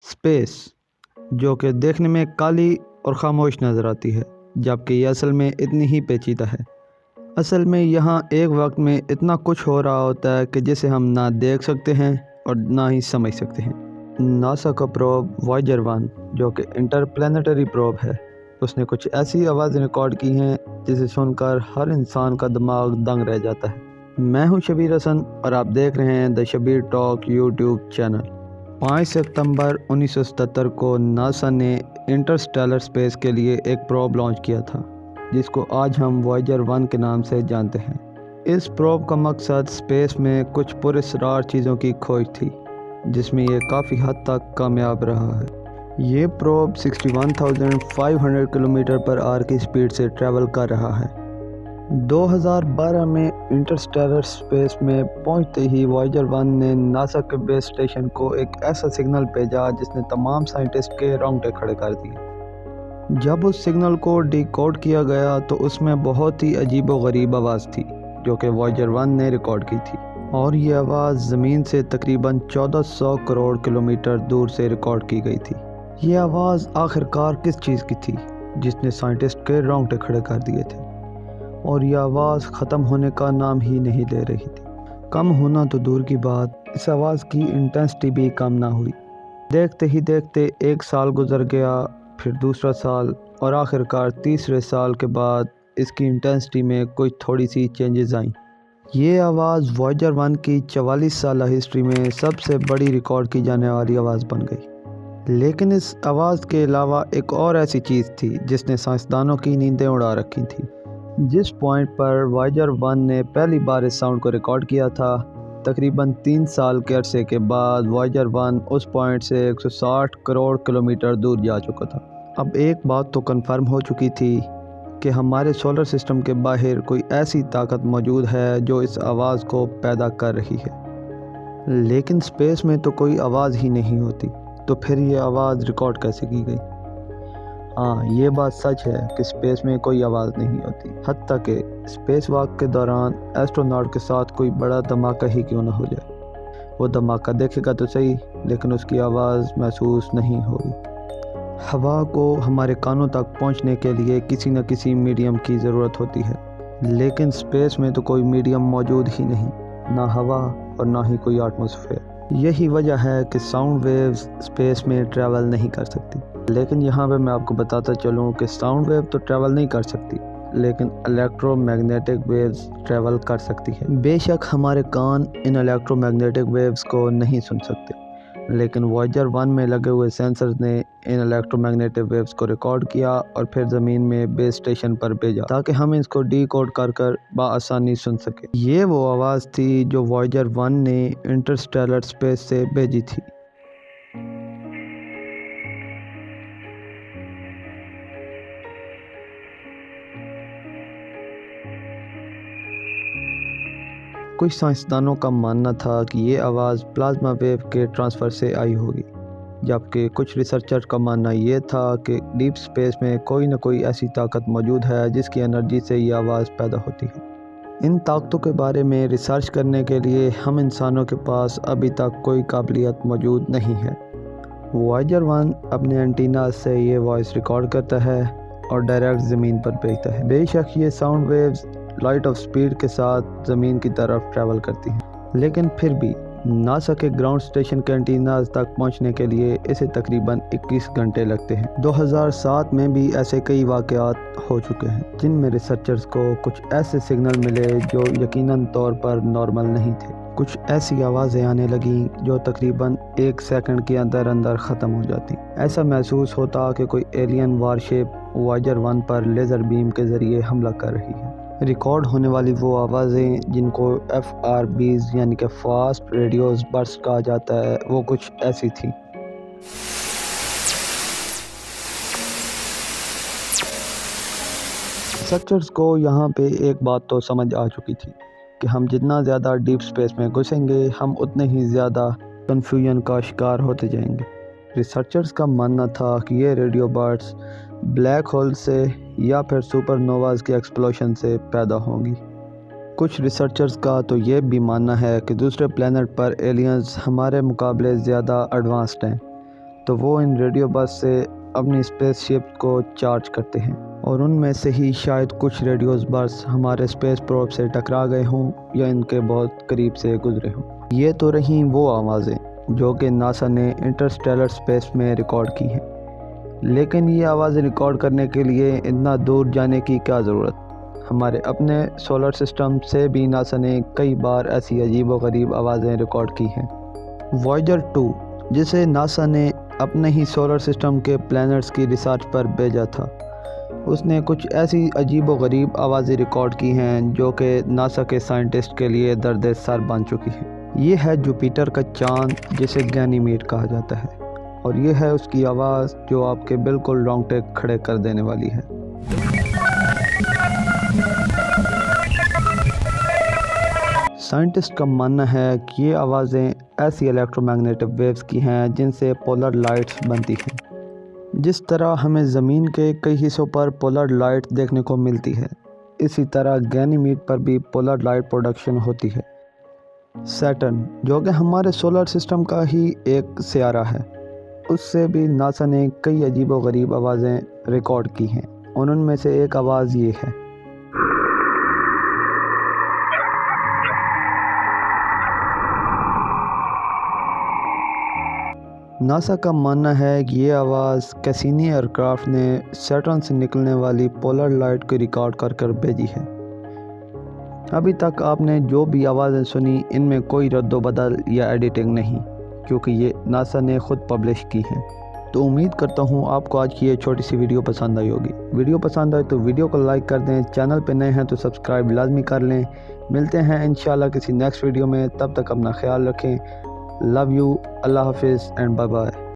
Space, जो कि देखने में काली और खामोश नज़र आती है, जबकि ये असल में इतनी ही पेचीदा है। असल में यहाँ एक वक्त में इतना कुछ हो रहा होता है कि जिसे हम ना देख सकते हैं और ना ही समझ सकते हैं। नासा का प्रोब वॉयेजर 1, जो कि इंटरप्लैनेटरी प्रोब है, उसने कुछ ऐसी आवाज़ें रिकॉर्ड की हैं जिसे सुनकर हर इंसान का दिमाग दंग रह जाता है। मैं हूं शबीर हसन और आप देख रहे हैं the Shabbir talk YouTube channel. 5 सितंबर 1977 को नासा ने इंटरस्टेलर स्पेस के लिए एक प्रोब लॉन्च किया था, जिसको आज हम वॉयेजर 1 के नाम से जानते हैं। इस प्रोब का मकसद स्पेस में कुछ पुरस्रार चीज़ों की खोज थी, जिसमें ये काफ़ी हद तक कामयाब रहा है। ये प्रोब 61,500 किलोमीटर पर आवर की स्पीड से ट्रैवल कर रहा है। 2012 में इंटरस्टेलर स्पेस में पहुंचते ही वॉयेजर 1 ने नासा के बेस स्टेशन को एक ऐसा सिग्नल भेजा जिसने तमाम साइंटिस्ट के रोंगटे खड़े कर दिए। जब उस सिग्नल को डिकोड किया गया तो उसमें बहुत ही अजीब व गरीब आवाज़ थी, जो कि वॉयेजर 1 ने रिकॉर्ड की थी, और ये आवाज़ ज़मीन से तकरीबन 1400 करोड़ किलोमीटर दूर से रिकॉर्ड की गई थी। ये आवाज़ आखिरकार किस चीज़ की थी जिसने साइंटिस्ट के रोंगटे खड़े कर दिए थे, और यह आवाज़ ख़त्म होने का नाम ही नहीं ले रही थी। कम होना तो दूर की बात, इस आवाज़ की इंटेंसिटी भी कम ना हुई। देखते ही देखते एक साल गुजर गया, फिर दूसरा साल, और आखिरकार तीसरे साल के बाद इसकी इंटेंसिटी में कुछ थोड़ी सी चेंजेस आईं। ये आवाज़ वॉयेजर 1 की 44 साल हिस्ट्री में सबसे बड़ी रिकॉर्ड की जाने वाली आवाज़ बन गई। लेकिन इस आवाज़ के अलावा एक और ऐसी चीज़ थी जिसने साइंसदानों की नींदें उड़ा रखी थी। जिस पॉइंट पर वॉयेजर 1 ने पहली बार इस साउंड को रिकॉर्ड किया था, तकरीबन 3 साल के अरसे के बाद वॉयेजर 1 उस पॉइंट से 160 करोड़ किलोमीटर दूर जा चुका था। अब एक बात तो कन्फर्म हो चुकी थी कि हमारे सोलर सिस्टम के बाहर कोई ऐसी ताकत मौजूद है जो इस आवाज़ को पैदा कर रही है। लेकिन स्पेस में तो कोई आवाज़ ही नहीं होती, तो फिर ये आवाज़ रिकॉर्ड कैसे की गई? हाँ, ये बात सच है कि स्पेस में कोई आवाज़ नहीं होती, हत्ता कि स्पेस वॉक के दौरान एस्ट्रोनॉट के साथ कोई बड़ा धमाका ही क्यों ना हो जाए। वो धमाका देखेगा तो सही, लेकिन उसकी आवाज़ महसूस नहीं होगी। हवा को हमारे कानों तक पहुंचने के लिए किसी न किसी मीडियम की ज़रूरत होती है, लेकिन स्पेस में तो कोई मीडियम मौजूद ही नहीं, ना हवा और ना ही कोई एटमॉस्फेयर। यही वजह है कि साउंड वेव्स स्पेस में ट्रैवल नहीं कर सकती। लेकिन यहाँ पे मैं आपको बताता चलूँ कि साउंड वेव तो ट्रैवल नहीं कर सकती, लेकिन इलेक्ट्रोमैग्नेटिक वेव्स ट्रैवल कर सकती है। बेशक हमारे कान इन इलेक्ट्रोमैग्नेटिक वेव्स को नहीं सुन सकते, लेकिन वॉयेजर 1 में लगे हुए सेंसर्स ने इन इलेक्ट्रोमैग्नेटिक वेव्स को रिकॉर्ड किया और फिर ज़मीन में बेस स्टेशन पर भेजा, ताकि हम इसको डीकोड कर बआसानी सुन सके। ये वो आवाज़ थी जो वॉयेजर 1 ने इंटरस्टेलर स्पेस से भेजी थी। कुछ साइंसदानों का मानना था कि ये आवाज़ प्लाज्मा वेव के ट्रांसफ़र से आई होगी, जबकि कुछ रिसर्चर का मानना ये था कि डीप स्पेस में कोई न कोई ऐसी ताकत मौजूद है जिसकी एनर्जी से ये आवाज़ पैदा होती है। इन ताकतों के बारे में रिसर्च करने के लिए हम इंसानों के पास अभी तक कोई काबिलियत मौजूद नहीं है। वॉयेजर 1 अपने एंटीना से ये वॉइस रिकॉर्ड करता है और डायरेक्ट ज़मीन पर भेजता है। बेशक ये sound waves light of speed के साथ ज़मीन की तरफ ट्रैवल करती हैं, लेकिन फिर भी नासा के ग्राउंड स्टेशन के एंटीनाज तक पहुंचने के लिए इसे तकरीबन 21 घंटे लगते हैं। 2007 में भी ऐसे कई वाक़यात हो चुके हैं जिनमें रिसर्चर्स को कुछ ऐसे सिग्नल मिले जो यकीनन तौर पर नॉर्मल नहीं थे। कुछ ऐसी आवाज़ें आने लगीं जो तकरीबन 1 सेकंड के अंदर अंदर ख़त्म हो जाती। ऐसा महसूस होता कि कोई एलियन वारशिप वॉयेजर 1 पर लेज़र बीम के ज़रिए हमला कर रही है। रिकॉर्ड होने वाली वो आवाज़ें जिनको FRBs यानी कि फास्ट रेडियोस बर्स्ट कहा जाता है, वो कुछ ऐसी थी। रिसर्चर्स को यहाँ पे एक बात तो समझ आ चुकी थी कि हम जितना ज़्यादा डीप स्पेस में घुसेंगे, हम उतने ही ज़्यादा कन्फ्यूजन का शिकार होते जाएंगे। रिसर्चर्स का मानना था कि ये रेडियो बर्ड्स ब्लैक होल से या फिर सुपरनोवाज के एक्सप्लोशन से पैदा होंगी। कुछ रिसर्चर्स का तो ये भी मानना है कि दूसरे प्लेनेट पर एलियंस हमारे मुकाबले ज़्यादा एडवांस्ड हैं, تو وہ ان ریڈیو برس سے اپنی اسپیس شپ کو چارج کرتے ہیں، اور ان میں سے ہی شاید کچھ ریڈیوز برس ہمارے اسپیس پروب سے ٹکرا گئے ہوں یا ان کے بہت قریب سے گزرے ہوں۔ یہ تو رہیں وہ آوازیں جو کہ ناسا نے انٹرسٹیلر اسپیس میں ریکارڈ کی ہیں، لیکن یہ آوازیں ریکارڈ کرنے کے لیے اتنا دور جانے کی کیا ضرورت؟ ہمارے اپنے سولر سسٹم سے بھی ناسا نے کئی بار ایسی عجیب و غریب آوازیں ریکارڈ کی ہیں۔ وائجر 2 جسے ناسا نے اپنے ہی سولر سسٹم کے پلینٹس کی ریسرچ پر بھیجا تھا، اس نے کچھ ایسی عجیب و غریب آوازیں ریکارڈ کی ہیں جو کہ ناسا کے سائنٹسٹ کے لیے درد سر بن چکی ہیں۔ یہ ہے جوپیٹر کا چاند جسے گینی میڈ کہا جاتا ہے، اور یہ ہے اس کی آواز جو آپ کے بالکل رونگٹے کھڑے کر دینے والی ہے۔ سائنٹسٹ کا ماننا ہے کہ یہ آوازیں ایسی الیکٹرو میگنیٹک ویوز کی ہیں جن سے پولر لائٹس بنتی ہیں۔ جس طرح ہمیں زمین کے کئی حصوں پر پولر لائٹ دیکھنے کو ملتی ہے، اسی طرح گینی میڈ پر بھی پولر لائٹ پروڈکشن ہوتی ہے۔ سیٹرن جو کہ ہمارے سولر سسٹم کا ہی ایک سیارہ ہے، اس سے بھی ناسا نے کئی عجیب و غریب آوازیں ریکارڈ کی ہیں، اور ان میں سے ایک آواز یہ ہے۔ ناسا کا ماننا ہے کہ یہ آواز کیسینی ایئر کرافٹ نے سیٹرن سے نکلنے والی پولر لائٹ کو ریکارڈ کر بھیجی ہے۔ ابھی تک آپ نے جو بھی آوازیں سنی ان میں کوئی رد و بدل یا ایڈیٹنگ نہیں، کیونکہ یہ ناسا نے خود پبلش کی ہیں۔ تو امید کرتا ہوں آپ کو آج کی یہ چھوٹی سی ویڈیو پسند آئی ہوگی۔ ویڈیو پسند آئے تو ویڈیو کو لائک کر دیں، چینل پہ نئے ہیں تو سبسکرائب لازمی کر لیں۔ ملتے ہیں انشاءاللہ کسی نیکسٹ ویڈیو میں، تب تک اپنا خیال رکھیں۔ لو یو، اللہ حافظ اینڈ بائے بائے۔